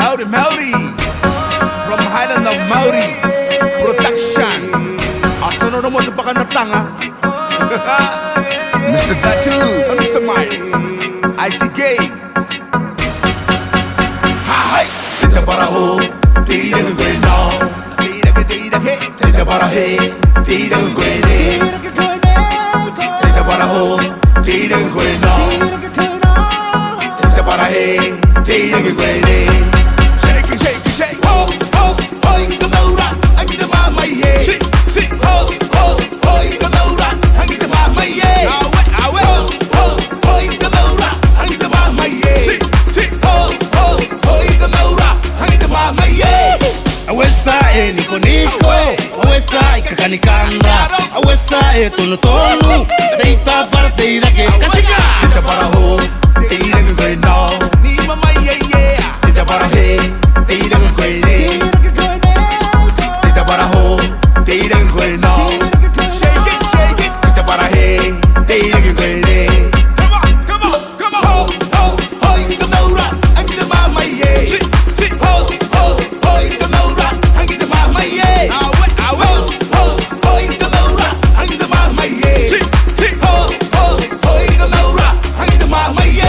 Maori from Highland of Maori Production. Arsenal mo ito baka natanga. Mr. Datu, Mr. Mike, ITK. Hi, tita baraho, tita ng gwena, tita barahe, tita ng gwene, tita baraho, tita ng gwena, tita barahe, tita ng gwene. Shake it, shake it, shake. Ho, ho, ho, the maura, ang the mama ye. Shake, ho, ho, ho, the maura, ang the mama ye. Awe, ho, ho, ho, the maura, ang the mama ye. Shake, ho, ho, ho, the maura, ang the mama ye. Awesa niko niko, awesa ikakanikanda, awesa tunu tunu, teita para teira ke kasika. Tita baraho, tita ng gwena, ni mama ye ye. Tita barahe, tita ng gwene, tita baraho, tita ng gwena. Shake it, shake it. Tita barahe, tita ng gwene. Come on, come on, come on. Ho, ho, ho, the maura, ang the mama ye. Ho, ho, ho, the maura, ang the mama ye. Awe, awe. Ho, ho, the maura, ang the mama ye. Ho, ho, ho, the maura, ang the mama ye.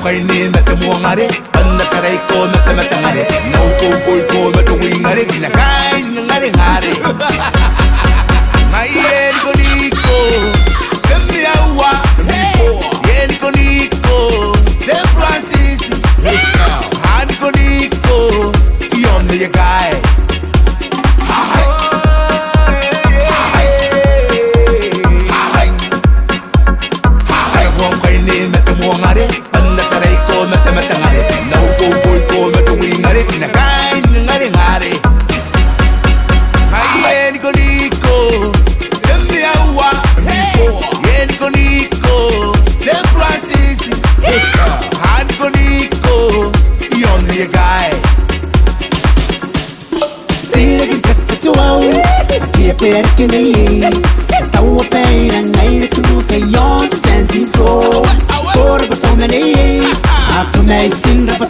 Kainin na tumuangari, panataray ko na tamatangari, naukukoy ko na tuwingari, kinakain ng ngari-ngari. Ngayon ko niko, kamiyawa, yen ko niko, De Francis, hani ko niko, yon na yagay. Kainin na tumuangari, panataray ko na tamatangari, naukukoy ko na tuwingari, kinakain ng ngari-ngari. Ngayon ko niko, kamiyawa, yen ko niko, De Francis, hani ko niko, yon na yagay. Tira ke kaskatuau, akia per ke nei, tawa pera nei tu ke yon dancing floor, por bato me nei, aku mai sing dapat